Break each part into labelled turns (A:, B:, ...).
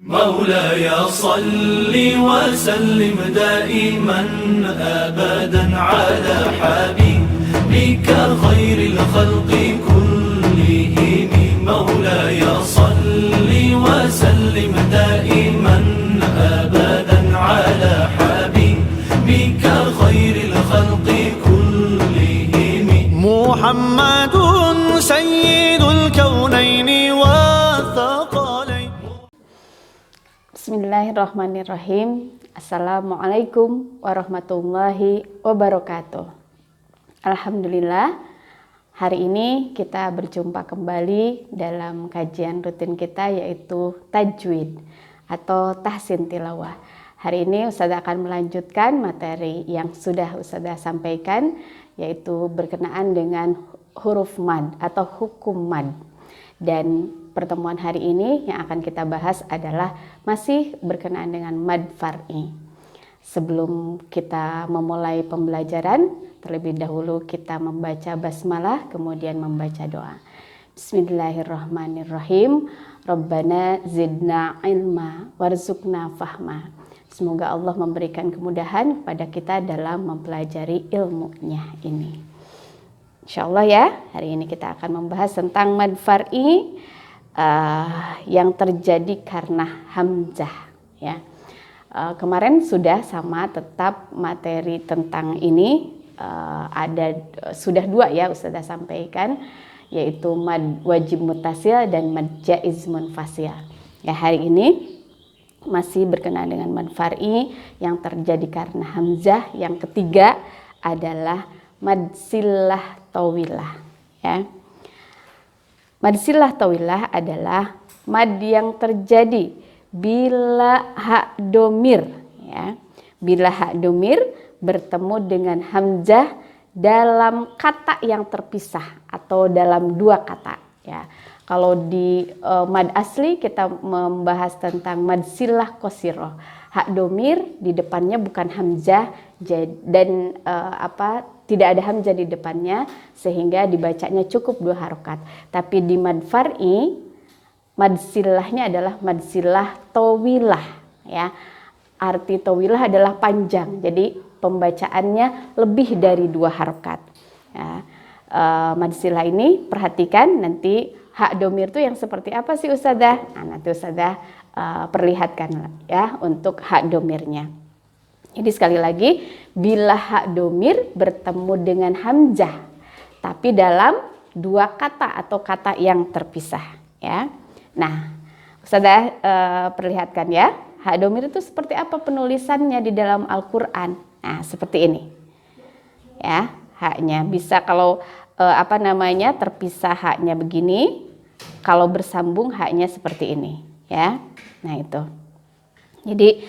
A: مولاي صل وسلم دائما أبدا على حبيبك خير الخلق كلهم مولاي صل وسلم دائما أبدا على حبيبك خير الخلق كلهم محمد سيد الكونين والثقلين.
B: Bismillahirrahmanirrahim. Assalamualaikum warahmatullahi wabarakatuh. Alhamdulillah, hari ini kita berjumpa kembali dalam kajian rutin kita, yaitu tajwid atau tahsin tilawah. Hari ini Ustazah akan melanjutkan materi yang sudah Ustazah sampaikan, yaitu berkenaan dengan huruf mad atau hukum mad. Dan pertemuan hari ini yang akan kita bahas adalah masih berkenaan dengan mad far'i. Sebelum kita memulai pembelajaran, terlebih dahulu kita membaca basmalah, kemudian membaca doa. Bismillahirrahmanirrahim. Rabbana zidna ilma warzuqna fahma. Semoga Allah memberikan kemudahan kepada kita dalam mempelajari ilmunya ini. Insyaallah ya, hari ini kita akan membahas tentang mad far'i yang terjadi karena hamzah ya. Kemarin sudah sama tetap materi tentang ini sudah dua ya Ustazah sampaikan, yaitu mad wajib mutasil dan mad jaiz munfasil. Ya, hari ini masih berkenaan dengan mad far'i yang terjadi karena hamzah. Yang ketiga adalah mad sillah tawilah ya. Mad sillah tawilah adalah mad yang terjadi bila hak domir ya. Bila hak domir bertemu dengan hamzah dalam kata yang terpisah atau dalam dua kata ya. Kalau di mad asli kita membahas tentang mad sillah qasirah. Hak domir di depannya bukan hamzah dan tidak ada hamzah di depannya, sehingga dibacanya cukup dua harokat. Tapi di mad far'i, mad sillahnya adalah mad sillah tawilah ya. Arti tawilah adalah panjang, jadi pembacaannya lebih dari dua harokat ya. Mad sillah ini perhatikan nanti hak domir itu yang seperti apa sih Ustazah? Nah, nanti Ustazah perlihatkan ya untuk hak domirnya. Jadi sekali lagi, bila hak domir bertemu dengan hamzah tapi dalam dua kata atau kata yang terpisah ya. Nah, Ustazah perlihatkan ya, hak domir itu seperti apa penulisannya di dalam Al-Qur'an. Nah, seperti ini. Ya, haknya bisa kalau terpisah haknya begini, kalau bersambung haknya seperti ini ya. Nah, itu. Jadi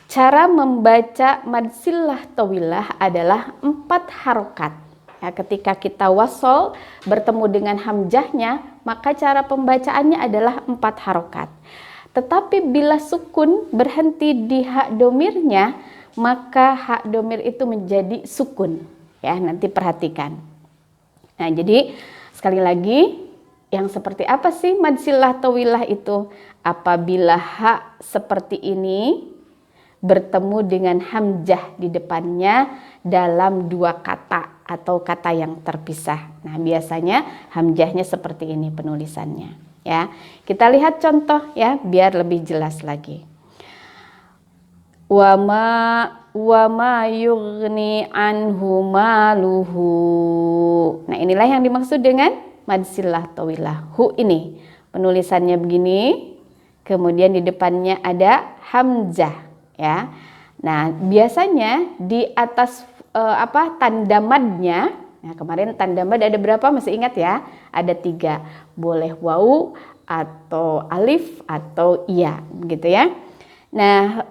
B: cara membaca mad sillah tawilah adalah 4 harokat. Ya, ketika kita wasol bertemu dengan hamzahnya, maka cara pembacaannya adalah 4 harokat. Tetapi bila sukun berhenti di hak domirnya, maka hak domir itu menjadi sukun. Ya, nanti perhatikan. Nah, jadi sekali lagi, yang seperti apa sih mad sillah tawilah itu? Apabila hak seperti ini bertemu dengan hamzah di depannya dalam dua kata atau kata yang terpisah. Nah, biasanya hamzahnya seperti ini penulisannya ya. Kita lihat contoh ya biar lebih jelas lagi. Wa ma yughni anhu maluhu. Nah, inilah yang dimaksud dengan mad sillah tawilah. Hu ini penulisannya begini, kemudian di depannya ada hamzah ya. Nah, biasanya di atas tanda madnya, nah kemarin tanda mad ada berapa masih ingat ya? Ada 3, boleh wawu atau alif atau iya begitu ya. Nah,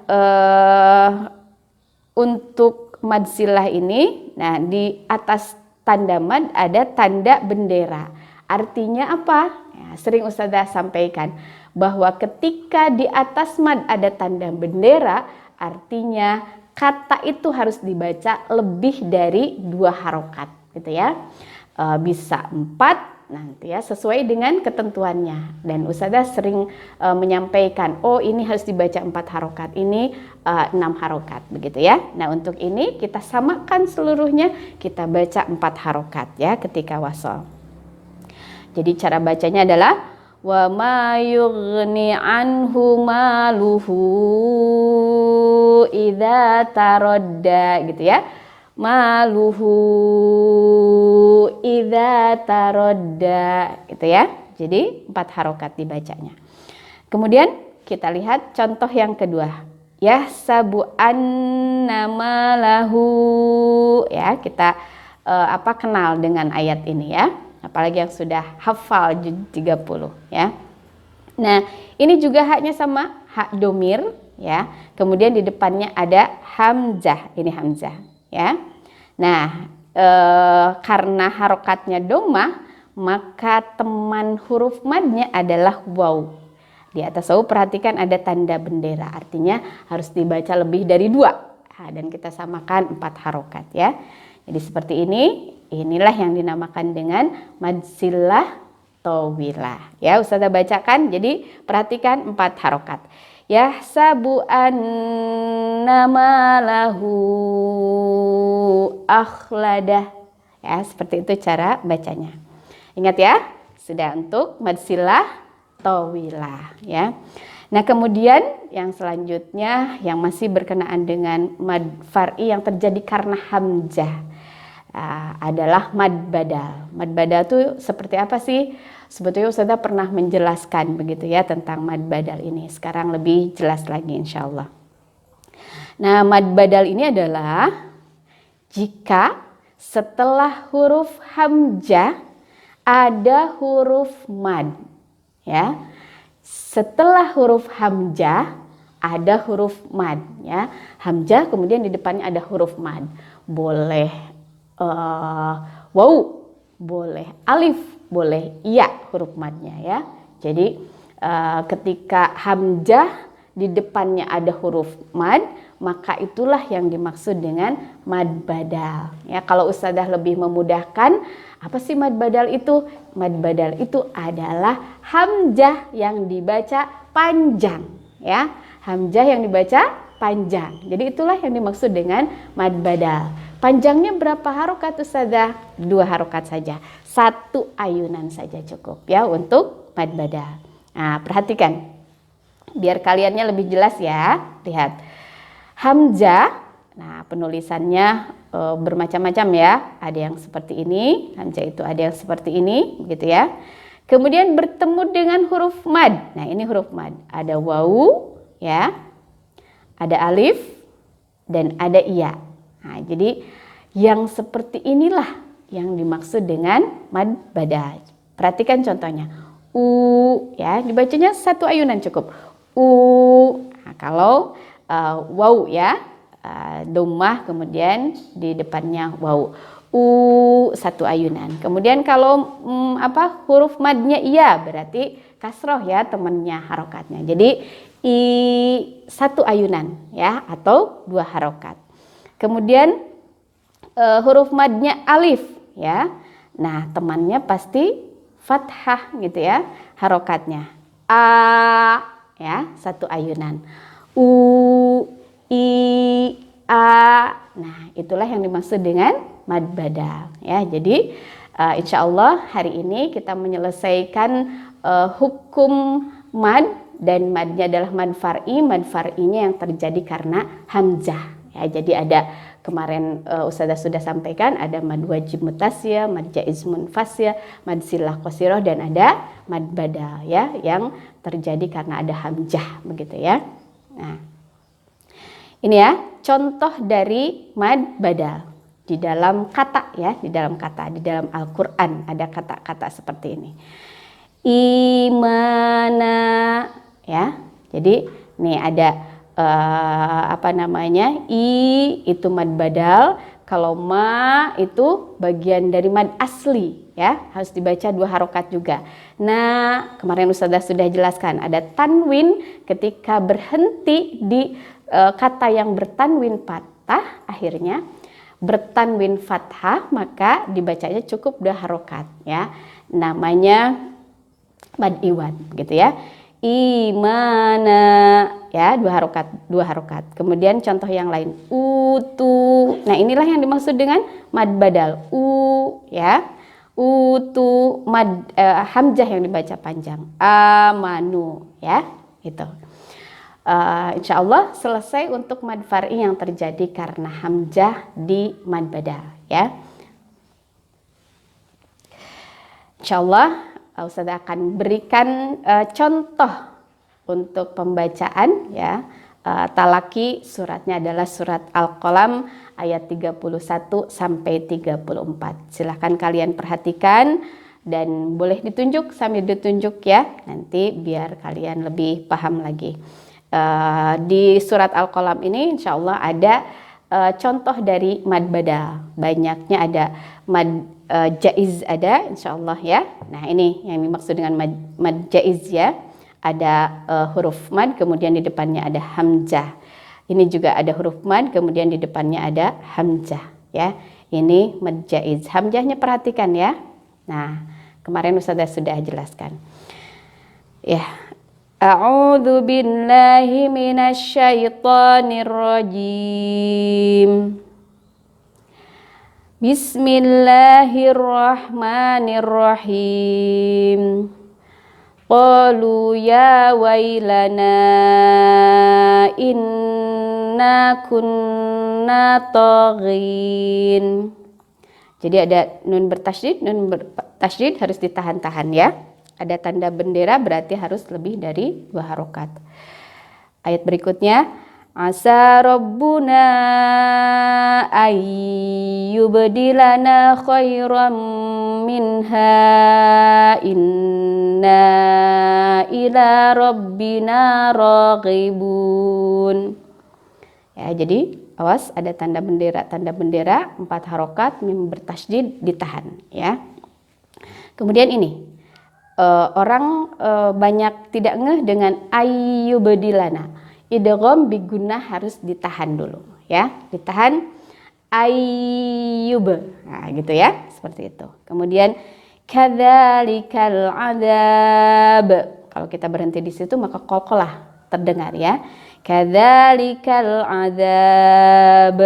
B: untuk mad sillah ini, nah di atas tanda mad ada tanda bendera. Artinya apa? Ya, sering Ustazah sampaikan bahwa ketika di atas mad ada tanda bendera, artinya kata itu harus dibaca lebih dari 2 harokat gitu ya. Bisa 4 nanti ya sesuai dengan ketentuannya. Dan Ustazah sering menyampaikan, oh ini harus dibaca 4 harokat, ini 6 harokat begitu ya. Nah untuk ini kita samakan seluruhnya, kita baca 4 harokat ya ketika wasol. Jadi cara bacanya adalah wa ma yughni anhu maluhu idza taradda gitu ya. Maluhu idza taradda gitu ya. Jadi 4 harokat dibacanya. Kemudian kita lihat contoh yang kedua. Yahsabu annama lahu ya, kita kenal dengan ayat ini ya. Apalagi yang sudah hafal 30 ya. Nah, ini juga haknya sama, hak domir ya. Kemudian di depannya ada hamzah, ini hamzah ya. Nah, karena harokatnya domah, maka teman huruf madnya adalah waw. Di atas waw perhatikan ada tanda bendera, artinya harus dibaca lebih dari 2. Nah, dan kita samakan 4 harokat ya. Jadi seperti ini. Inilah yang dinamakan dengan mad sillah tawilah. Ya, Ustazah bacakan. Jadi perhatikan 4 harokat. Yahsabu annama lahu akhladah. Ya, seperti itu cara bacanya. Ingat ya, sudah untuk mad sillah tawilah ya. Nah, kemudian yang selanjutnya yang masih berkenaan dengan mad far'i yang terjadi karena hamzah. Adalah mad badal. Mad badal itu seperti apa sih? Sebetulnya Ustazah pernah menjelaskan begitu ya tentang mad badal ini. Sekarang lebih jelas lagi insya Allah. Nah, mad badal ini adalah jika setelah huruf hamzah ada huruf mad. Ya, setelah huruf hamzah ada huruf mad. Ya, hamzah kemudian di depannya ada huruf mad. Boleh waw, boleh alif, boleh iya huruf madnya ya. Jadi ketika hamzah di depannya ada huruf mad, maka itulah yang dimaksud dengan mad badal. Ya, kalau Ustazah lebih memudahkan, apa sih mad badal itu? Mad badal itu adalah hamzah yang dibaca panjang ya. Hamzah yang dibaca panjang. Jadi itulah yang dimaksud dengan mad badal. Panjangnya berapa harokat Ustazah? 2 harokat saja. 1 ayunan saja cukup ya untuk mad badal. Nah, perhatikan. Biar kaliannya lebih jelas ya. Lihat. Hamzah. Nah, penulisannya bermacam-macam ya. Ada yang seperti ini. Hamzah itu ada yang seperti ini, begitu ya. Kemudian bertemu dengan huruf mad. Nah, ini huruf mad. Ada wawu ya. Ada alif dan ada iya. Nah, jadi yang seperti inilah yang dimaksud dengan mad badal. Perhatikan contohnya. Ya, dibacanya 1 ayunan cukup. Nah, kalau waw ya, dhammah kemudian di depannya waw. 1 ayunan. Kemudian kalau huruf madnya iya, berarti kasroh ya temannya harokatnya. Jadi 1 ayunan ya atau 2 harokat. Kemudian huruf madnya alif ya. Nah, temannya pasti fathah gitu ya harokatnya. A ya, 1 ayunan. U, I, A. Nah, itulah yang dimaksud dengan mad badal ya. Jadi insya Allah hari ini kita menyelesaikan hukum mad, dan madnya adalah mad far'i. Mad far'inya yang terjadi karena hamzah. Ya, jadi ada kemarin Ustazah sudah sampaikan ada mad wajib mutasya, mad jaiz munfasya, mad sillah qasirah, dan ada mad badal ya yang terjadi karena ada hamzah begitu ya. Nah, ini ya contoh dari mad badal di dalam kata ya, di dalam kata, di dalam Al-Qur'an ada kata-kata seperti ini. Imana ya. Jadi nih ada I itu mad badal, kalau ma itu bagian dari mad asli ya, harus dibaca 2 harokat juga. Nah, kemarin Ustazah sudah jelaskan ada tanwin ketika berhenti di kata yang bertanwin fathah, akhirnya bertanwin fathah, maka dibacanya cukup 2 harokat ya. namanya mad iwad gitu ya. Imana ya, dua harokat. Kemudian contoh yang lain, utu. Nah, inilah yang dimaksud dengan mad badal. Ya. Utu hamzah yang dibaca panjang. Amanu ya, gitu. Insya Allah selesai untuk mad far'i yang terjadi karena hamzah di mad badal ya. Insya Allah Ustazah akan berikan contoh untuk pembacaan ya. Talaki suratnya adalah surat Al-Qalam ayat 31 sampai 34. Silahkan kalian perhatikan dan boleh ditunjuk sambil ditunjuk ya, nanti biar kalian lebih paham lagi. Di surat Al-Qalam ini insya Allah ada contoh dari mad badal. Banyaknya ada mad jaiz ada insya Allah ya. Nah, ini yang dimaksud dengan mad jaiz ya. Ada huruf mad, kemudian di depannya ada hamzah. Ini juga ada huruf mad, kemudian di depannya ada hamzah ya. Ini mad jaiz. Hamzahnya perhatikan ya. Nah, kemarin Ustazah sudah jelaskan. Ya. A'udzu billahi minasy syaithanir rajim. Bismillahirrahmanirrahim. Qalu ya wailana inna kunna taghin. Jadi ada nun bertasydid harus ditahan-tahan ya. Ada tanda bendera berarti harus lebih dari 2 harokat. Ayat berikutnya, asa rabbuna ayyubdilana khairam minha inna ila rabbina raghibun. Ya, jadi awas ada tanda bendera 4 harokat, mim bertasydid ditahan ya. Kemudian ini orang banyak tidak ngeh dengan ayyubdilana. Idgham bigunnah harus ditahan dulu ya, ditahan ayyub. Nah, gitu ya, seperti itu. Kemudian kadzalikal adzab. Kalau kita berhenti di situ maka qalqalah terdengar ya. Kadzalikal adzab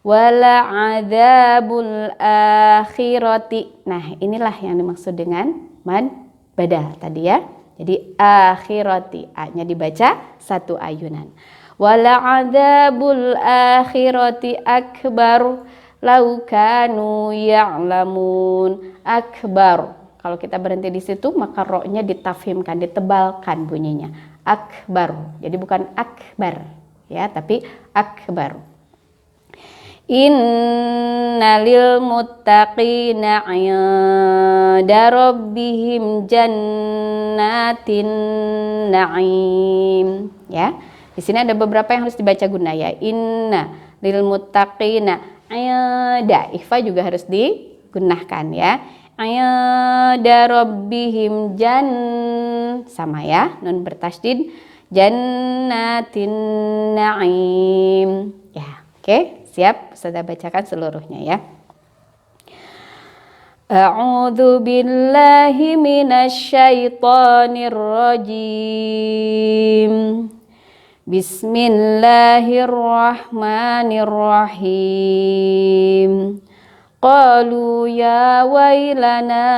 B: wala adzabul akhirati. Nah, inilah yang dimaksud dengan mad badal tadi ya. Jadi akhirati, a-nya dibaca 1 ayunan. Wala adzabul akhirati akbar law kanu ya'lamun. Akbar. Kalau kita berhenti di situ maka ro-nya ditafhimkan, ditebalkan bunyinya. Akbar. Jadi bukan akbar ya, tapi akbar. Inna lil muttaqina 'inda rabbihim jannatin na'im ya. Di sini ada beberapa yang harus dibaca gunnah ya. Inna lil muttaqina 'inda, ikhfa juga harus digunnahkan ya. 'Inda rabbihim sama ya, nun bertasydid jannatin na'im ya. Oke. Siap, Ustazah bacakan seluruhnya ya. A'udzu billahi minasy syaithanir rajim. Bismillahirrahmanirrahim. Qalu ya wailana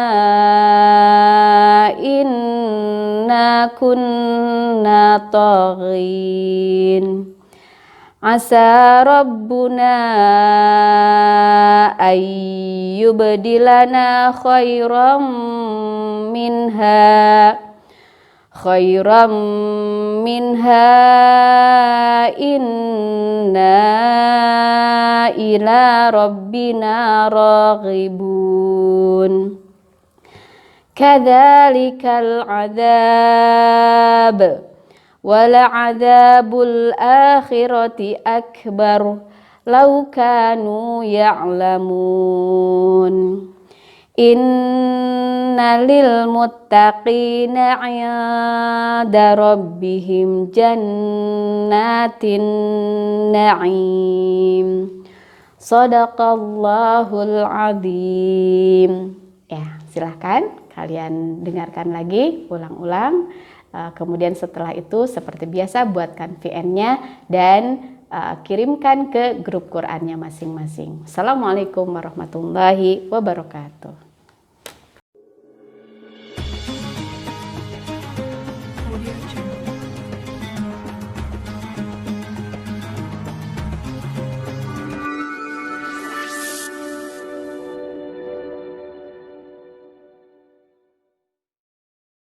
B: inna kunna taghin. Asa rabbuna ayyubdilana khairam minha inna ila rabbina raghibun. Kadzalikal adzab wala adzabul akhirati akbar law kanu ya'lamun. Inna lil muttaqina 'inda rabbihim jannatin na'im. Shadaqallahul azim. Ya, Silahkan kalian dengarkan lagi, ulang-ulang. Kemudian setelah itu seperti biasa buatkan VN-nya dan kirimkan ke grup Qur'annya masing-masing. Assalamualaikum warahmatullahi wabarakatuh.